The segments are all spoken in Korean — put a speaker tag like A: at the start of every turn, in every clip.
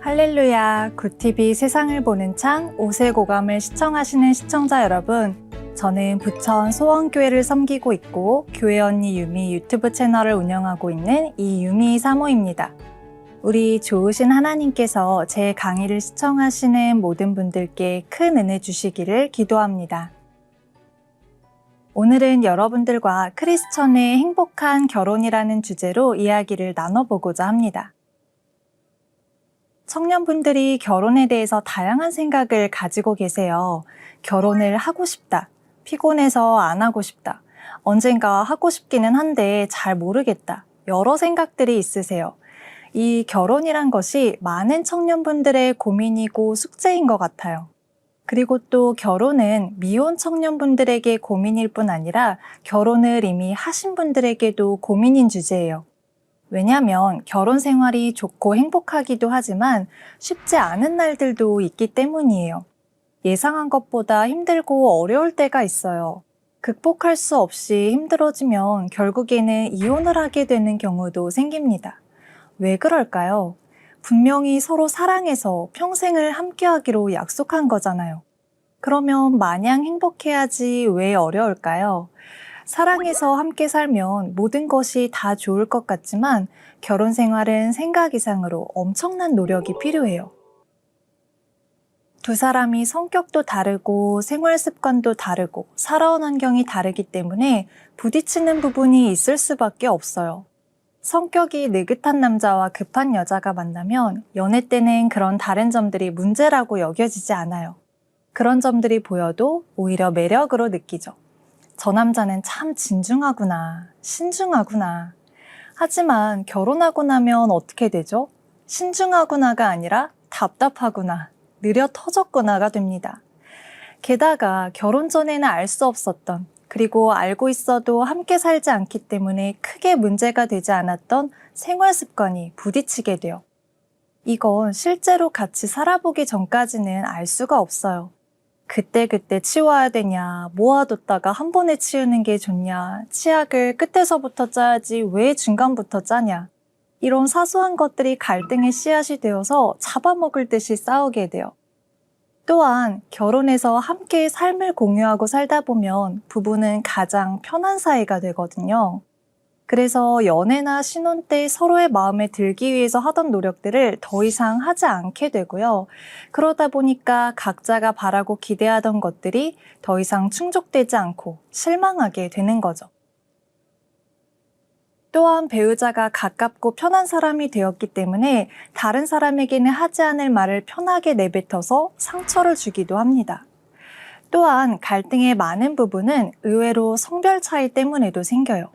A: 할렐루야, 굿TV 세상을 보는 창 5세 고감을 시청하시는 시청자 여러분, 저는 부천 소원교회를 섬기고 있고 교회 언니 유미 유튜브 채널을 운영하고 있는 이유미 사모입니다. 우리 좋으신 하나님께서 제 강의를 시청하시는 모든 분들께 큰 은혜 주시기를 기도합니다. 오늘은 여러분들과 크리스천의 행복한 결혼이라는 주제로 이야기를 나눠보고자 합니다. 청년분들이 결혼에 대해서 다양한 생각을 가지고 계세요. 결혼을 하고 싶다, 피곤해서 안 하고 싶다, 언젠가 하고 싶기는 한데 잘 모르겠다, 여러 생각들이 있으세요. 이 결혼이란 것이 많은 청년분들의 고민이고 숙제인 것 같아요. 그리고 또 결혼은 미혼 청년분들에게 고민일 뿐 아니라 결혼을 이미 하신 분들에게도 고민인 주제예요. 왜냐하면 결혼 생활이 좋고 행복하기도 하지만 쉽지 않은 날들도 있기 때문이에요. 예상한 것보다 힘들고 어려울 때가 있어요. 극복할 수 없이 힘들어지면 결국에는 이혼을 하게 되는 경우도 생깁니다. 왜 그럴까요? 분명히 서로 사랑해서 평생을 함께하기로 약속한 거잖아요. 그러면 마냥 행복해야지 왜 어려울까요? 사랑해서 함께 살면 모든 것이 다 좋을 것 같지만 결혼 생활은 생각 이상으로 엄청난 노력이 필요해요. 두 사람이 성격도 다르고 생활 습관도 다르고 살아온 환경이 다르기 때문에 부딪히는 부분이 있을 수밖에 없어요. 성격이 느긋한 남자와 급한 여자가 만나면 연애 때는 그런 다른 점들이 문제라고 여겨지지 않아요. 그런 점들이 보여도 오히려 매력으로 느끼죠. 저 남자는 참 진중하구나, 신중하구나. 하지만 결혼하고 나면 어떻게 되죠? 신중하구나가 아니라 답답하구나, 느려 터졌구나가 됩니다. 게다가 결혼 전에는 알 수 없었던, 그리고 알고 있어도 함께 살지 않기 때문에 크게 문제가 되지 않았던 생활 습관이 부딪히게 돼요. 이건 실제로 같이 살아보기 전까지는 알 수가 없어요. 그때그때 치워야 되냐, 모아뒀다가 한 번에 치우는 게 좋냐, 치약을 끝에서부터 짜야지 왜 중간부터 짜냐. 이런 사소한 것들이 갈등의 씨앗이 되어서 잡아먹을 듯이 싸우게 돼요. 또한 결혼해서 함께 삶을 공유하고 살다 보면 부부는 가장 편한 사이가 되거든요. 그래서 연애나 신혼 때 서로의 마음에 들기 위해서 하던 노력들을 더 이상 하지 않게 되고요. 그러다 보니까 각자가 바라고 기대하던 것들이 더 이상 충족되지 않고 실망하게 되는 거죠. 또한 배우자가 가깝고 편한 사람이 되었기 때문에 다른 사람에게는 하지 않을 말을 편하게 내뱉어서 상처를 주기도 합니다. 또한 갈등의 많은 부분은 의외로 성별 차이 때문에도 생겨요.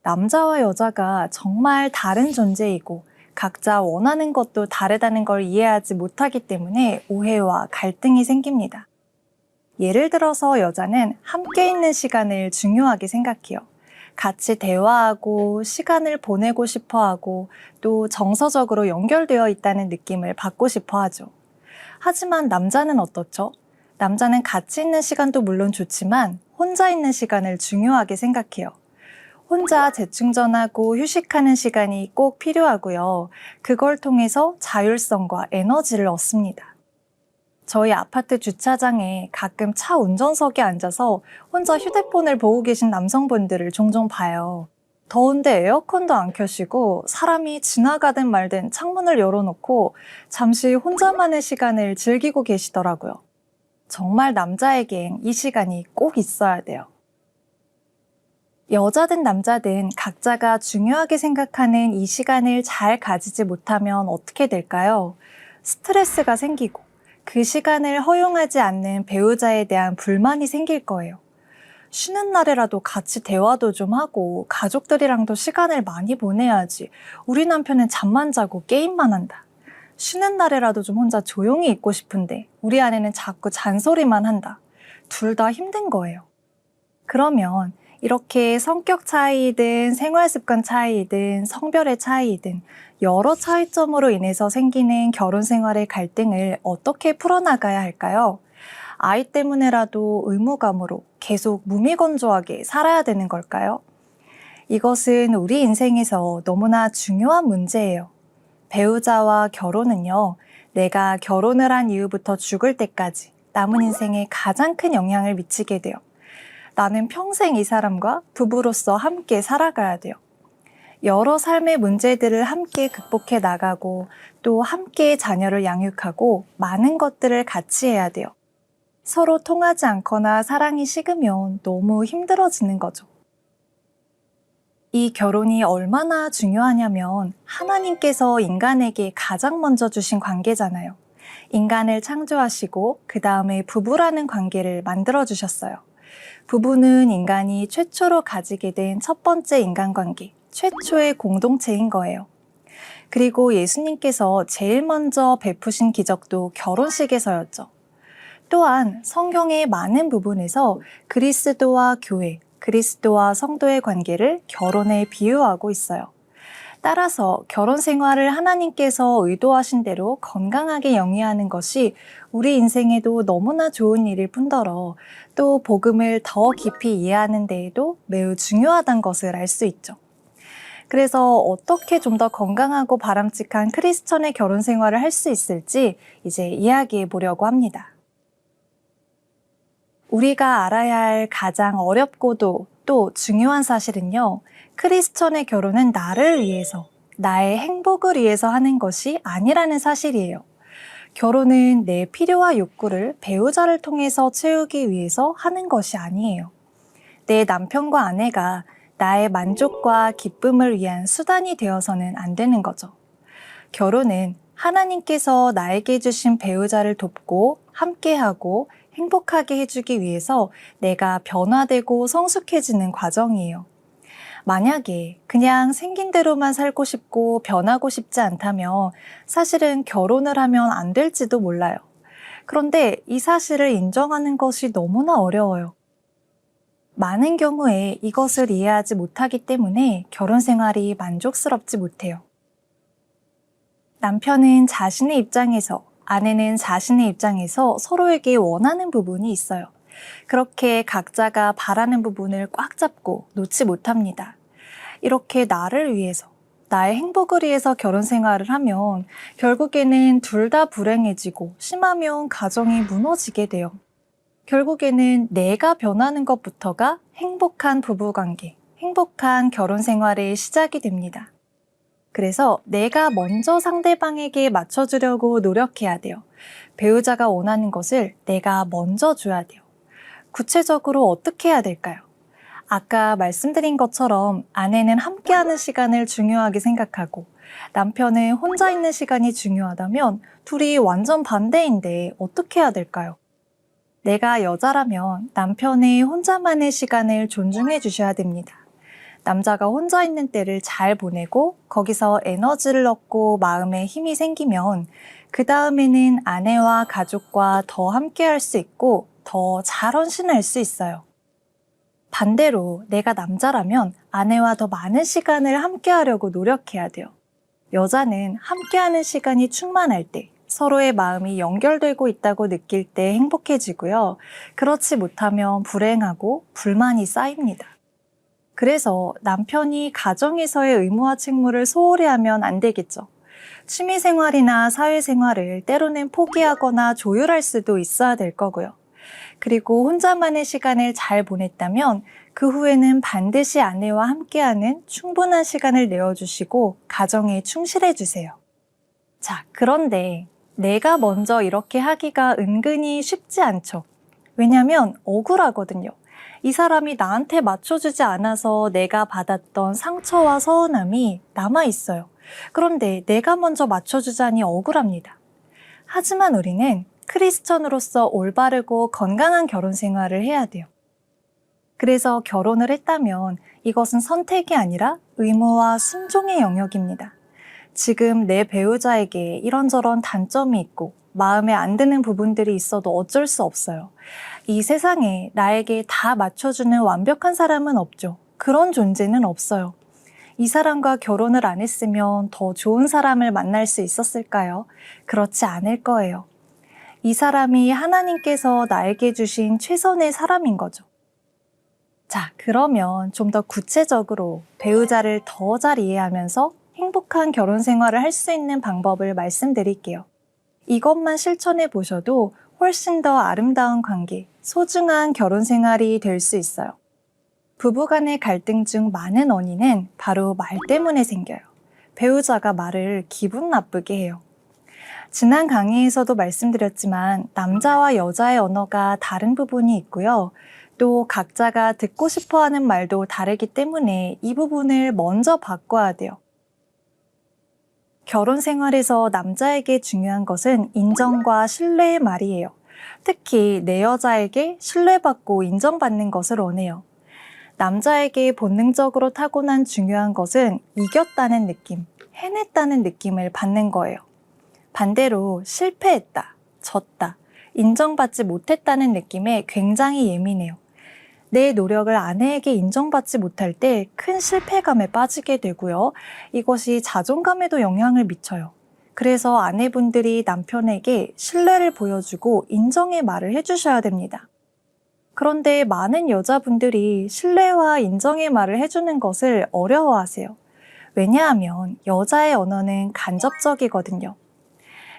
A: 남자와 여자가 정말 다른 존재이고 각자 원하는 것도 다르다는 걸 이해하지 못하기 때문에 오해와 갈등이 생깁니다. 예를 들어서 여자는 함께 있는 시간을 중요하게 생각해요. 같이 대화하고 시간을 보내고 싶어 하고 또 정서적으로 연결되어 있다는 느낌을 받고 싶어 하죠. 하지만 남자는 어떻죠? 남자는 같이 있는 시간도 물론 좋지만 혼자 있는 시간을 중요하게 생각해요. 혼자 재충전하고 휴식하는 시간이 꼭 필요하고요. 그걸 통해서 자율성과 에너지를 얻습니다. 저희 아파트 주차장에 가끔 차 운전석에 앉아서 혼자 휴대폰을 보고 계신 남성분들을 종종 봐요. 더운데 에어컨도 안 켜시고 사람이 지나가든 말든 창문을 열어놓고 잠시 혼자만의 시간을 즐기고 계시더라고요. 정말 남자에겐 이 시간이 꼭 있어야 돼요. 여자든 남자든 각자가 중요하게 생각하는 이 시간을 잘 가지지 못하면 어떻게 될까요? 스트레스가 생기고 그 시간을 허용하지 않는 배우자에 대한 불만이 생길 거예요. 쉬는 날에라도 같이 대화도 좀 하고 가족들이랑도 시간을 많이 보내야지. 우리 남편은 잠만 자고 게임만 한다. 쉬는 날에라도 좀 혼자 조용히 있고 싶은데 우리 아내는 자꾸 잔소리만 한다. 둘 다 힘든 거예요. 그러면 이렇게 성격 차이든 생활 습관 차이든 성별의 차이든 여러 차이점으로 인해서 생기는 결혼 생활의 갈등을 어떻게 풀어나가야 할까요? 아이 때문에라도 의무감으로 계속 무미건조하게 살아야 되는 걸까요? 이것은 우리 인생에서 너무나 중요한 문제예요. 배우자와 결혼은요, 내가 결혼을 한 이후부터 죽을 때까지 남은 인생에 가장 큰 영향을 미치게 돼요. 나는 평생 이 사람과 부부로서 함께 살아가야 돼요. 여러 삶의 문제들을 함께 극복해 나가고 또 함께 자녀를 양육하고 많은 것들을 같이 해야 돼요. 서로 통하지 않거나 사랑이 식으면 너무 힘들어지는 거죠. 이 결혼이 얼마나 중요하냐면 하나님께서 인간에게 가장 먼저 주신 관계잖아요. 인간을 창조하시고 그 다음에 부부라는 관계를 만들어 주셨어요. 부부는 인간이 최초로 가지게 된 첫 번째 인간관계, 최초의 공동체인 거예요. 그리고 예수님께서 제일 먼저 베푸신 기적도 결혼식에서였죠. 또한 성경의 많은 부분에서 그리스도와 교회, 그리스도와 성도의 관계를 결혼에 비유하고 있어요. 따라서 결혼 생활을 하나님께서 의도하신 대로 건강하게 영위하는 것이 우리 인생에도 너무나 좋은 일일 뿐더러 또 복음을 더 깊이 이해하는 데에도 매우 중요하다는 것을 알 수 있죠. 그래서 어떻게 좀 더 건강하고 바람직한 크리스천의 결혼 생활을 할 수 있을지 이제 이야기해 보려고 합니다. 우리가 알아야 할 가장 어렵고도 또 중요한 사실은요, 크리스천의 결혼은 나를 위해서, 나의 행복을 위해서 하는 것이 아니라는 사실이에요. 결혼은 내 필요와 욕구를 배우자를 통해서 채우기 위해서 하는 것이 아니에요. 내 남편과 아내가 나의 만족과 기쁨을 위한 수단이 되어서는 안 되는 거죠. 결혼은 하나님께서 나에게 주신 배우자를 돕고 함께하고 행복하게 해주기 위해서 내가 변화되고 성숙해지는 과정이에요. 만약에 그냥 생긴 대로만 살고 싶고 변하고 싶지 않다면 사실은 결혼을 하면 안 될지도 몰라요. 그런데 이 사실을 인정하는 것이 너무나 어려워요. 많은 경우에 이것을 이해하지 못하기 때문에 결혼 생활이 만족스럽지 못해요. 남편은 자신의 입장에서, 아내는 자신의 입장에서 서로에게 원하는 부분이 있어요. 그렇게 각자가 바라는 부분을 꽉 잡고 놓지 못합니다. 이렇게 나를 위해서, 나의 행복을 위해서 결혼 생활을 하면 결국에는 둘 다 불행해지고 심하면 가정이 무너지게 돼요. 결국에는 내가 변하는 것부터가 행복한 부부관계, 행복한 결혼 생활의 시작이 됩니다. 그래서 내가 먼저 상대방에게 맞춰주려고 노력해야 돼요. 배우자가 원하는 것을 내가 먼저 줘야 돼요. 구체적으로 어떻게 해야 될까요? 아까 말씀드린 것처럼 아내는 함께하는 시간을 중요하게 생각하고 남편은 혼자 있는 시간이 중요하다면 둘이 완전 반대인데 어떻게 해야 될까요? 내가 여자라면 남편의 혼자만의 시간을 존중해 주셔야 됩니다. 남자가 혼자 있는 때를 잘 보내고 거기서 에너지를 얻고 마음에 힘이 생기면 그 다음에는 아내와 가족과 더 함께 할 수 있고 더 잘 헌신할 수 있어요. 반대로 내가 남자라면 아내와 더 많은 시간을 함께 하려고 노력해야 돼요. 여자는 함께하는 시간이 충만할 때 서로의 마음이 연결되고 있다고 느낄 때 행복해지고요. 그렇지 못하면 불행하고 불만이 쌓입니다. 그래서 남편이 가정에서의 의무와 책무를 소홀히 하면 안 되겠죠. 취미생활이나 사회생활을 때로는 포기하거나 조율할 수도 있어야 될 거고요. 그리고 혼자만의 시간을 잘 보냈다면 그 후에는 반드시 아내와 함께하는 충분한 시간을 내어주시고 가정에 충실해주세요. 자, 그런데 내가 먼저 이렇게 하기가 은근히 쉽지 않죠. 왜냐면 억울하거든요. 이 사람이 나한테 맞춰주지 않아서 내가 받았던 상처와 서운함이 남아있어요. 그런데 내가 먼저 맞춰주자니 억울합니다. 하지만 우리는 크리스천으로서 올바르고 건강한 결혼 생활을 해야 돼요. 그래서 결혼을 했다면 이것은 선택이 아니라 의무와 순종의 영역입니다. 지금 내 배우자에게 이런저런 단점이 있고 마음에 안 드는 부분들이 있어도 어쩔 수 없어요. 이 세상에 나에게 다 맞춰주는 완벽한 사람은 없죠. 그런 존재는 없어요. 이 사람과 결혼을 안 했으면 더 좋은 사람을 만날 수 있었을까요? 그렇지 않을 거예요. 이 사람이 하나님께서 나에게 주신 최선의 사람인 거죠. 자, 그러면 좀 더 구체적으로 배우자를 더 잘 이해하면서 행복한 결혼 생활을 할 수 있는 방법을 말씀드릴게요. 이것만 실천해 보셔도 훨씬 더 아름다운 관계, 소중한 결혼 생활이 될 수 있어요. 부부간의 갈등 중 많은 원인은 바로 말 때문에 생겨요. 배우자가 말을 기분 나쁘게 해요. 지난 강의에서도 말씀드렸지만 남자와 여자의 언어가 다른 부분이 있고요. 또 각자가 듣고 싶어 하는 말도 다르기 때문에 이 부분을 먼저 바꿔야 돼요. 결혼 생활에서 남자에게 중요한 것은 인정과 신뢰의 말이에요. 특히 내 여자에게 신뢰받고 인정받는 것을 원해요. 남자에게 본능적으로 타고난 중요한 것은 이겼다는 느낌, 해냈다는 느낌을 받는 거예요. 반대로 실패했다, 졌다, 인정받지 못했다는 느낌에 굉장히 예민해요. 내 노력을 아내에게 인정받지 못할 때 큰 실패감에 빠지게 되고요. 이것이 자존감에도 영향을 미쳐요. 그래서 아내분들이 남편에게 신뢰를 보여주고 인정의 말을 해주셔야 됩니다. 그런데 많은 여자분들이 신뢰와 인정의 말을 해주는 것을 어려워하세요. 왜냐하면 여자의 언어는 간접적이거든요.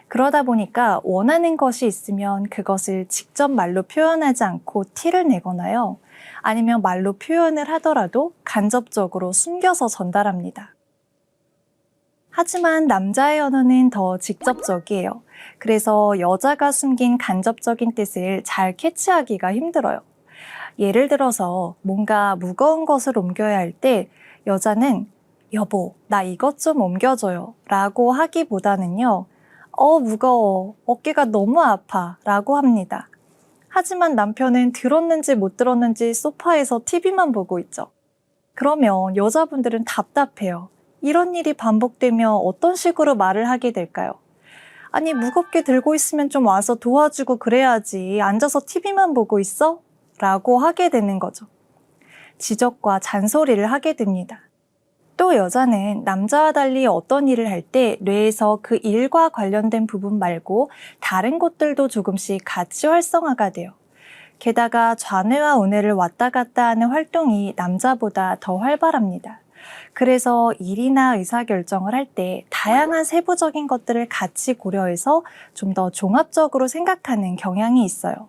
A: 그러다 보니까 원하는 것이 있으면 그것을 직접 말로 표현하지 않고 티를 내거나요. 아니면 말로 표현을 하더라도 간접적으로 숨겨서 전달합니다. 하지만 남자의 언어는 더 직접적이에요. 그래서 여자가 숨긴 간접적인 뜻을 잘 캐치하기가 힘들어요. 예를 들어서 뭔가 무거운 것을 옮겨야 할 때 여자는 여보, 나 이것 좀 옮겨줘요 라고 하기보다는요. 무거워. 어깨가 너무 아파. 라고 합니다. 하지만 남편은 들었는지 못 들었는지 소파에서 TV만 보고 있죠. 그러면 여자분들은 답답해요. 이런 일이 반복되면 어떤 식으로 말을 하게 될까요? 아니, 무겁게 들고 있으면 좀 와서 도와주고 그래야지. 앉아서 TV만 보고 있어? 라고 하게 되는 거죠. 지적과 잔소리를 하게 됩니다. 또 여자는 남자와 달리 어떤 일을 할 때 뇌에서 그 일과 관련된 부분 말고 다른 곳들도 조금씩 같이 활성화가 돼요. 게다가 좌뇌와 우뇌를 왔다 갔다 하는 활동이 남자보다 더 활발합니다. 그래서 일이나 의사결정을 할 때 다양한 세부적인 것들을 같이 고려해서 좀 더 종합적으로 생각하는 경향이 있어요.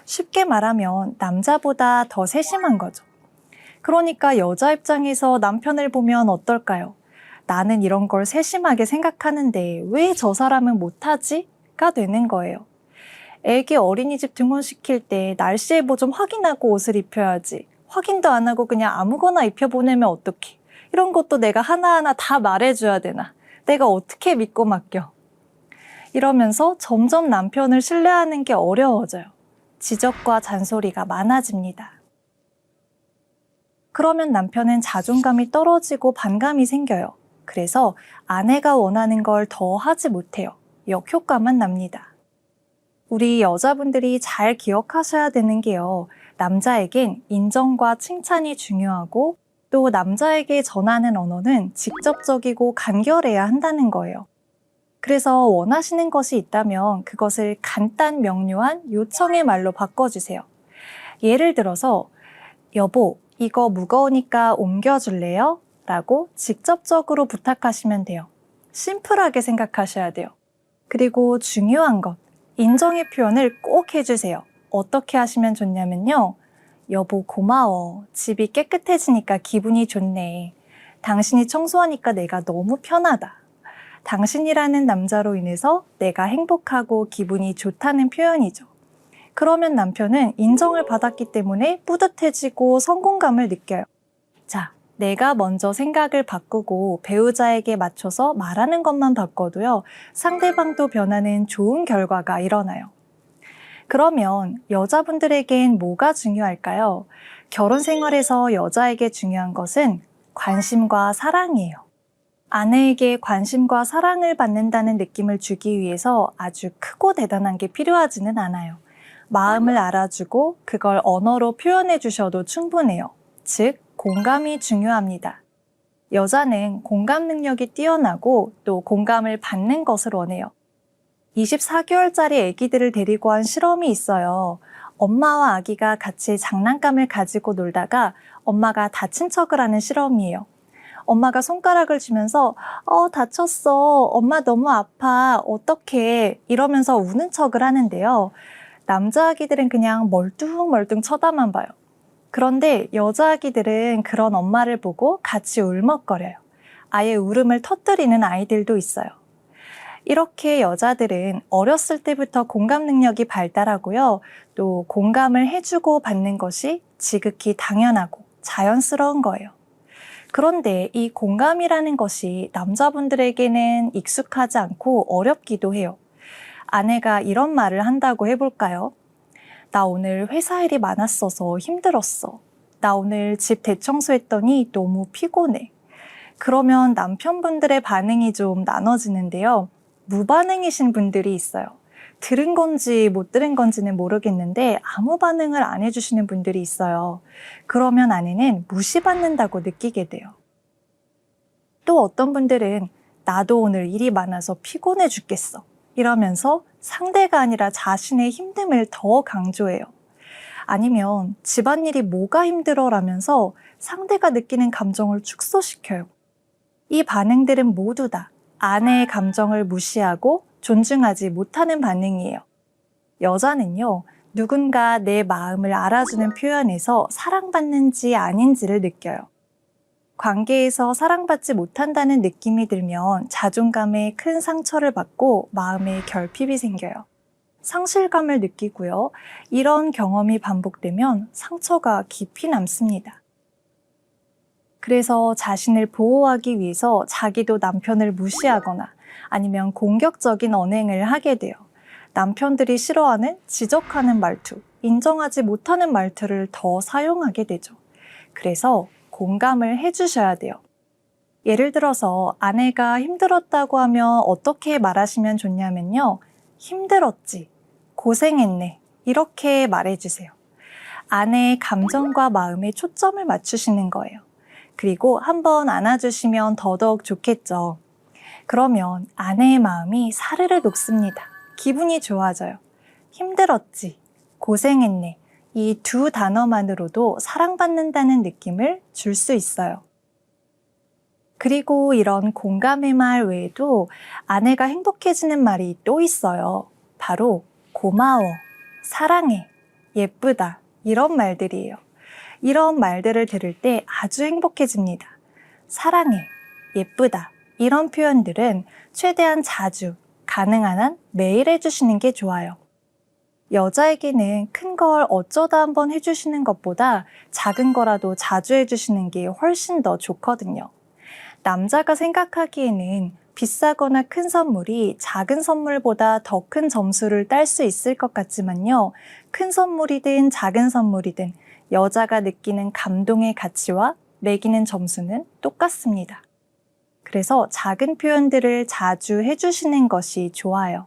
A: 쉽게 말하면 남자보다 더 세심한 거죠. 그러니까 여자 입장에서 남편을 보면 어떨까요? 나는 이런 걸 세심하게 생각하는데 왜 저 사람은 못하지? 가 되는 거예요. 애기 어린이집 등원시킬 때 날씨 예보 좀 확인하고 옷을 입혀야지. 확인도 안 하고 그냥 아무거나 입혀보내면 어떡해. 이런 것도 내가 하나하나 다 말해줘야 되나. 내가 어떻게 믿고 맡겨. 이러면서 점점 남편을 신뢰하는 게 어려워져요. 지적과 잔소리가 많아집니다. 그러면 남편은 자존감이 떨어지고 반감이 생겨요. 그래서 아내가 원하는 걸 더 하지 못해요. 역효과만 납니다. 우리 여자분들이 잘 기억하셔야 되는 게요. 남자에겐 인정과 칭찬이 중요하고 또 남자에게 전하는 언어는 직접적이고 간결해야 한다는 거예요. 그래서 원하시는 것이 있다면 그것을 간단 명료한 요청의 말로 바꿔주세요. 예를 들어서 여보, 이거 무거우니까 옮겨줄래요? 라고 직접적으로 부탁하시면 돼요. 심플하게 생각하셔야 돼요. 그리고 중요한 것, 인정의 표현을 꼭 해주세요. 어떻게 하시면 좋냐면요. 여보 고마워. 집이 깨끗해지니까 기분이 좋네. 당신이 청소하니까 내가 너무 편하다. 당신이라는 남자로 인해서 내가 행복하고 기분이 좋다는 표현이죠. 그러면 남편은 인정을 받았기 때문에 뿌듯해지고 성공감을 느껴요. 자, 내가 먼저 생각을 바꾸고 배우자에게 맞춰서 말하는 것만 바꿔도요, 상대방도 변하는 좋은 결과가 일어나요. 그러면 여자분들에겐 뭐가 중요할까요? 결혼 생활에서 여자에게 중요한 것은 관심과 사랑이에요. 아내에게 관심과 사랑을 받는다는 느낌을 주기 위해서 아주 크고 대단한 게 필요하지는 않아요. 마음을 알아주고 그걸 언어로 표현해 주셔도 충분해요. 즉, 공감이 중요합니다. 여자는 공감 능력이 뛰어나고 또 공감을 받는 것을 원해요. 24개월짜리 아기들을 데리고 한 실험이 있어요. 엄마와 아기가 같이 장난감을 가지고 놀다가 엄마가 다친 척을 하는 실험이에요. 엄마가 손가락을 주면서 다쳤어. 엄마 너무 아파. 어떡해. 이러면서 우는 척을 하는데요. 남자 아기들은 그냥 멀뚱멀뚱 쳐다만 봐요. 그런데 여자 아기들은 그런 엄마를 보고 같이 울먹거려요. 아예 울음을 터뜨리는 아이들도 있어요. 이렇게 여자들은 어렸을 때부터 공감 능력이 발달하고요. 또 공감을 해주고 받는 것이 지극히 당연하고 자연스러운 거예요. 그런데 이 공감이라는 것이 남자분들에게는 익숙하지 않고 어렵기도 해요. 아내가 이런 말을 한다고 해볼까요? 나 오늘 회사 일이 많았어서 힘들었어. 나 오늘 집 대청소했더니 너무 피곤해. 그러면 남편분들의 반응이 좀 나눠지는데요. 무반응이신 분들이 있어요. 들은 건지 못 들은 건지는 모르겠는데 아무 반응을 안 해주시는 분들이 있어요. 그러면 아내는 무시받는다고 느끼게 돼요. 또 어떤 분들은 나도 오늘 일이 많아서 피곤해 죽겠어. 이러면서 상대가 아니라 자신의 힘듦을 더 강조해요. 아니면 집안일이 뭐가 힘들어라면서 상대가 느끼는 감정을 축소시켜요. 이 반응들은 모두 다 아내의 감정을 무시하고 존중하지 못하는 반응이에요. 여자는요, 누군가 내 마음을 알아주는 표현에서 사랑받는지 아닌지를 느껴요. 관계에서 사랑받지 못한다는 느낌이 들면 자존감에 큰 상처를 받고 마음에 결핍이 생겨요. 상실감을 느끼고요. 이런 경험이 반복되면 상처가 깊이 남습니다. 그래서 자신을 보호하기 위해서 자기도 남편을 무시하거나 아니면 공격적인 언행을 하게 돼요. 남편들이 싫어하는 지적하는 말투, 인정하지 못하는 말투를 더 사용하게 되죠. 그래서 공감을 해주셔야 돼요. 예를 들어서 아내가 힘들었다고 하면 어떻게 말하시면 좋냐면요. 힘들었지, 고생했네, 이렇게 말해주세요. 아내의 감정과 마음에 초점을 맞추시는 거예요. 그리고 한번 안아주시면 더더욱 좋겠죠. 그러면 아내의 마음이 사르르 녹습니다. 기분이 좋아져요. 힘들었지, 고생했네. 이 두 단어만으로도 사랑받는다는 느낌을 줄 수 있어요. 그리고 이런 공감의 말 외에도 아내가 행복해지는 말이 또 있어요. 바로 고마워, 사랑해, 예쁘다 이런 말들이에요. 이런 말들을 들을 때 아주 행복해집니다. 사랑해, 예쁘다 이런 표현들은 최대한 자주, 가능한 한 매일 해주시는 게 좋아요. 여자에게는 큰 걸 어쩌다 한번 해주시는 것보다 작은 거라도 자주 해주시는 게 훨씬 더 좋거든요. 남자가 생각하기에는 비싸거나 큰 선물이 작은 선물보다 더 큰 점수를 딸 수 있을 것 같지만요. 큰 선물이든 작은 선물이든 여자가 느끼는 감동의 가치와 매기는 점수는 똑같습니다. 그래서 작은 표현들을 자주 해주시는 것이 좋아요.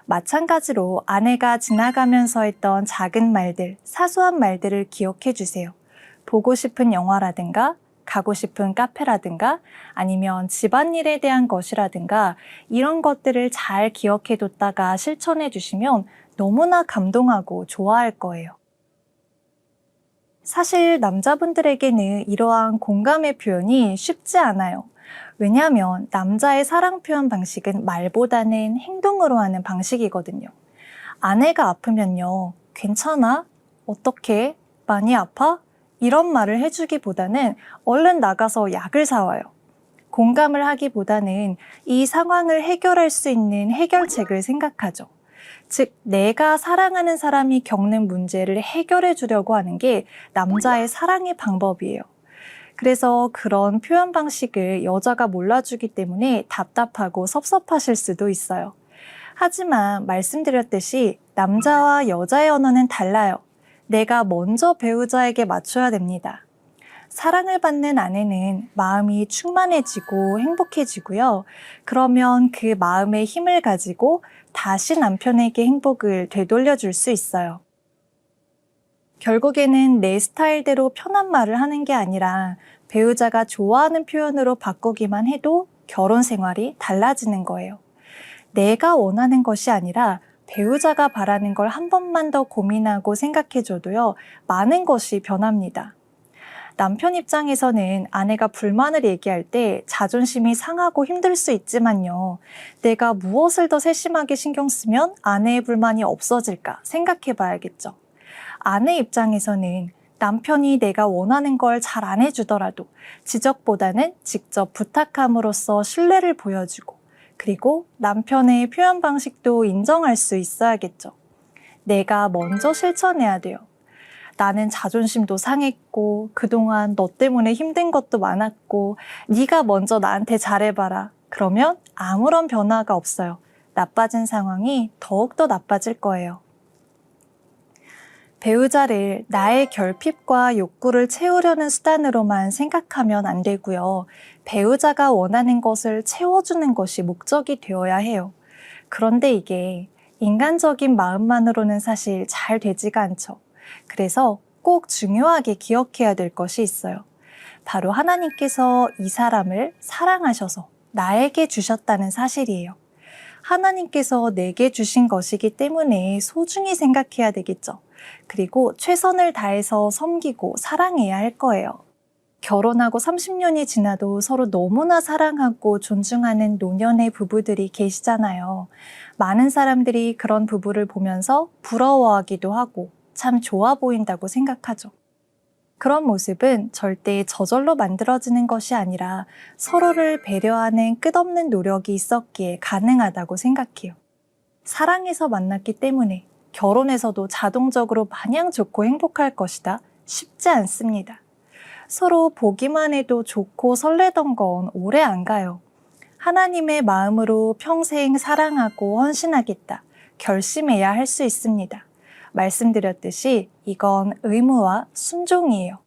A: 마찬가지로 아내가 지나가면서 했던 작은 말들, 사소한 말들을 기억해 주세요. 보고 싶은 영화라든가 가고 싶은 카페라든가 아니면 집안일에 대한 것이라든가 이런 것들을 잘 기억해 뒀다가 실천해 주시면 너무나 감동하고 좋아할 거예요. 사실 남자분들에게는 이러한 공감의 표현이 쉽지 않아요. 왜냐하면 남자의 사랑 표현 방식은 말보다는 행동으로 하는 방식이거든요. 아내가 아프면요, 괜찮아? 어떡해? 많이 아파? 이런 말을 해주기보다는 얼른 나가서 약을 사와요. 공감을 하기보다는 이 상황을 해결할 수 있는 해결책을 생각하죠. 즉, 내가 사랑하는 사람이 겪는 문제를 해결해 주려고 하는 게 남자의 사랑의 방법이에요. 그래서 그런 표현 방식을 여자가 몰라주기 때문에 답답하고 섭섭하실 수도 있어요. 하지만 말씀드렸듯이 남자와 여자의 언어는 달라요. 내가 먼저 배우자에게 맞춰야 됩니다. 사랑을 받는 아내는 마음이 충만해지고 행복해지고요. 그러면 그 마음의 힘을 가지고 다시 남편에게 행복을 되돌려줄 수 있어요. 결국에는 내 스타일대로 편한 말을 하는 게 아니라 배우자가 좋아하는 표현으로 바꾸기만 해도 결혼 생활이 달라지는 거예요. 내가 원하는 것이 아니라 배우자가 바라는 걸 한 번만 더 고민하고 생각해줘도요, 많은 것이 변합니다. 남편 입장에서는 아내가 불만을 얘기할 때 자존심이 상하고 힘들 수 있지만요. 내가 무엇을 더 세심하게 신경 쓰면 아내의 불만이 없어질까 생각해 봐야겠죠. 아내 입장에서는 남편이 내가 원하는 걸 잘 안 해주더라도 지적보다는 직접 부탁함으로써 신뢰를 보여주고, 그리고 남편의 표현 방식도 인정할 수 있어야겠죠. 내가 먼저 실천해야 돼요. 나는 자존심도 상했고 그동안 너 때문에 힘든 것도 많았고 네가 먼저 나한테 잘해봐라. 그러면 아무런 변화가 없어요. 나빠진 상황이 더욱더 나빠질 거예요. 배우자를 나의 결핍과 욕구를 채우려는 수단으로만 생각하면 안 되고요. 배우자가 원하는 것을 채워주는 것이 목적이 되어야 해요. 그런데 이게 인간적인 마음만으로는 사실 잘 되지가 않죠. 그래서 꼭 중요하게 기억해야 될 것이 있어요. 바로 하나님께서 이 사람을 사랑하셔서 나에게 주셨다는 사실이에요. 하나님께서 내게 주신 것이기 때문에 소중히 생각해야 되겠죠. 그리고 최선을 다해서 섬기고 사랑해야 할 거예요. 결혼하고 30년이 지나도 서로 너무나 사랑하고 존중하는 노년의 부부들이 계시잖아요. 많은 사람들이 그런 부부를 보면서 부러워하기도 하고 참 좋아 보인다고 생각하죠. 그런 모습은 절대 저절로 만들어지는 것이 아니라 서로를 배려하는 끝없는 노력이 있었기에 가능하다고 생각해요. 사랑해서 만났기 때문에 결혼에서도 자동적으로 마냥 좋고 행복할 것이다? 쉽지 않습니다. 서로 보기만 해도 좋고 설레던 건 오래 안 가요. 하나님의 마음으로 평생 사랑하고 헌신하겠다 결심해야 할 수 있습니다. 말씀드렸듯이 이건 의무와 순종이에요.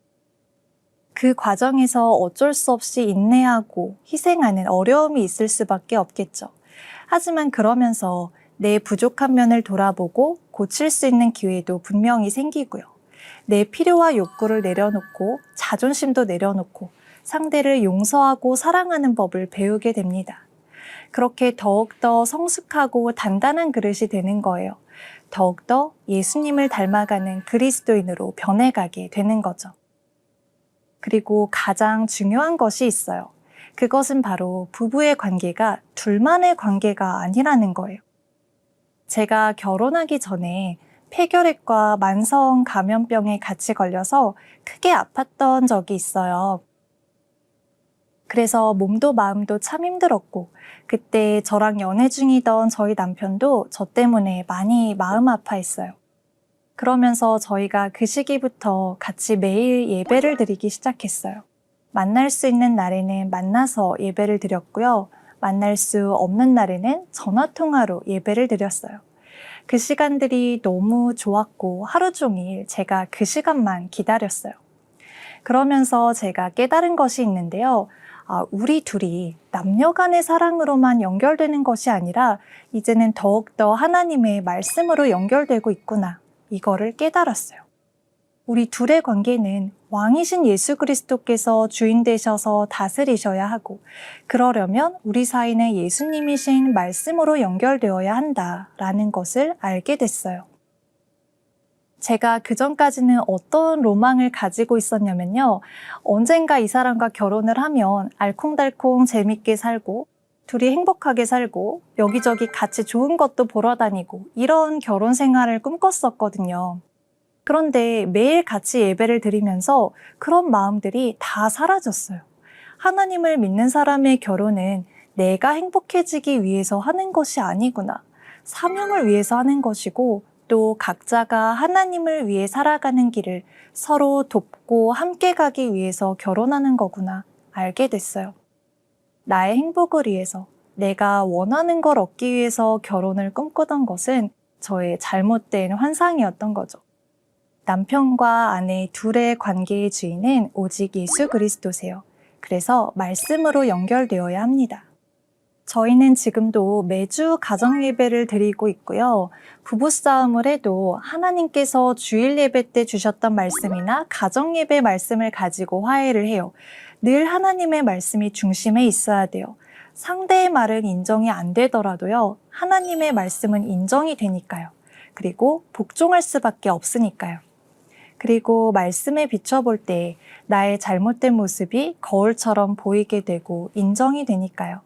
A: 그 과정에서 어쩔 수 없이 인내하고 희생하는 어려움이 있을 수밖에 없겠죠. 하지만 그러면서 내 부족한 면을 돌아보고 고칠 수 있는 기회도 분명히 생기고요. 내 필요와 욕구를 내려놓고 자존심도 내려놓고 상대를 용서하고 사랑하는 법을 배우게 됩니다. 그렇게 더욱더 성숙하고 단단한 그릇이 되는 거예요. 더욱더 예수님을 닮아가는 그리스도인으로 변해가게 되는 거죠. 그리고 가장 중요한 것이 있어요. 그것은 바로 부부의 관계가 둘만의 관계가 아니라는 거예요. 제가 결혼하기 전에 폐결핵과 만성 감염병에 같이 걸려서 크게 아팠던 적이 있어요. 그래서 몸도 마음도 참 힘들었고 그때 저랑 연애 중이던 저희 남편도 저 때문에 많이 마음 아파했어요. 그러면서 저희가 그 시기부터 같이 매일 예배를 드리기 시작했어요. 만날 수 있는 날에는 만나서 예배를 드렸고요. 만날 수 없는 날에는 전화통화로 예배를 드렸어요. 그 시간들이 너무 좋았고 하루 종일 제가 그 시간만 기다렸어요. 그러면서 제가 깨달은 것이 있는데요. 우리 둘이 남녀 간의 사랑으로만 연결되는 것이 아니라 이제는 더욱더 하나님의 말씀으로 연결되고 있구나. 이거를 깨달았어요. 우리 둘의 관계는 왕이신 예수 그리스도께서 주인 되셔서 다스리셔야 하고 그러려면 우리 사이는 예수님이신 말씀으로 연결되어야 한다라는 것을 알게 됐어요. 제가 그전까지는 어떤 로망을 가지고 있었냐면요. 언젠가 이 사람과 결혼을 하면 알콩달콩 재밌게 살고 둘이 행복하게 살고 여기저기 같이 좋은 것도 보러 다니고 이런 결혼 생활을 꿈꿨었거든요. 그런데 매일 같이 예배를 드리면서 그런 마음들이 다 사라졌어요. 하나님을 믿는 사람의 결혼은 내가 행복해지기 위해서 하는 것이 아니구나. 사명을 위해서 하는 것이고 또 각자가 하나님을 위해 살아가는 길을 서로 돕고 함께 가기 위해서 결혼하는 거구나 알게 됐어요. 나의 행복을 위해서 내가 원하는 걸 얻기 위해서 결혼을 꿈꾸던 것은 저의 잘못된 환상이었던 거죠. 남편과 아내 둘의 관계의 주인은 오직 예수 그리스도세요. 그래서 말씀으로 연결되어야 합니다. 저희는 지금도 매주 가정 예배를 드리고 있고요. 부부싸움을 해도 하나님께서 주일 예배 때 주셨던 말씀이나 가정 예배 말씀을 가지고 화해를 해요. 늘 하나님의 말씀이 중심에 있어야 돼요. 상대의 말은 인정이 안 되더라도요. 하나님의 말씀은 인정이 되니까요. 그리고 복종할 수밖에 없으니까요. 그리고 말씀에 비춰볼 때 나의 잘못된 모습이 거울처럼 보이게 되고 인정이 되니까요.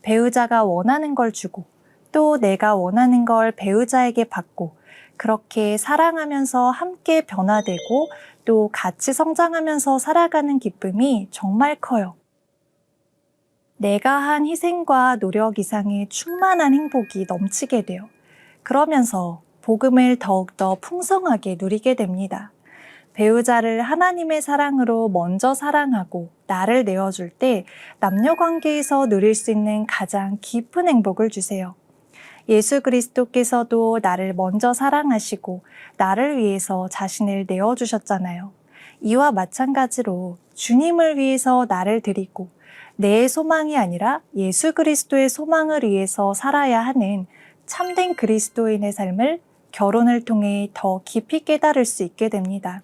A: 배우자가 원하는 걸 주고 또 내가 원하는 걸 배우자에게 받고 그렇게 사랑하면서 함께 변화되고 또 같이 성장하면서 살아가는 기쁨이 정말 커요. 내가 한 희생과 노력 이상의 충만한 행복이 넘치게 돼요. 그러면서 복음을 더욱더 풍성하게 누리게 됩니다. 배우자를 하나님의 사랑으로 먼저 사랑하고 나를 내어줄 때 남녀 관계에서 누릴 수 있는 가장 깊은 행복을 주세요. 예수 그리스도께서도 나를 먼저 사랑하시고 나를 위해서 자신을 내어주셨잖아요. 이와 마찬가지로 주님을 위해서 나를 드리고 내 소망이 아니라 예수 그리스도의 소망을 위해서 살아야 하는 참된 그리스도인의 삶을 결혼을 통해 더 깊이 깨달을 수 있게 됩니다.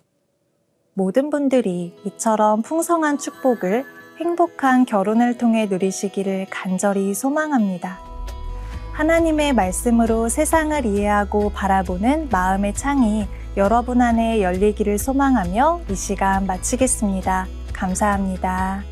A: 모든 분들이 이처럼 풍성한 축복을 행복한 결혼을 통해 누리시기를 간절히 소망합니다. 하나님의 말씀으로 세상을 이해하고 바라보는 마음의 창이 여러분 안에 열리기를 소망하며 이 시간 마치겠습니다. 감사합니다.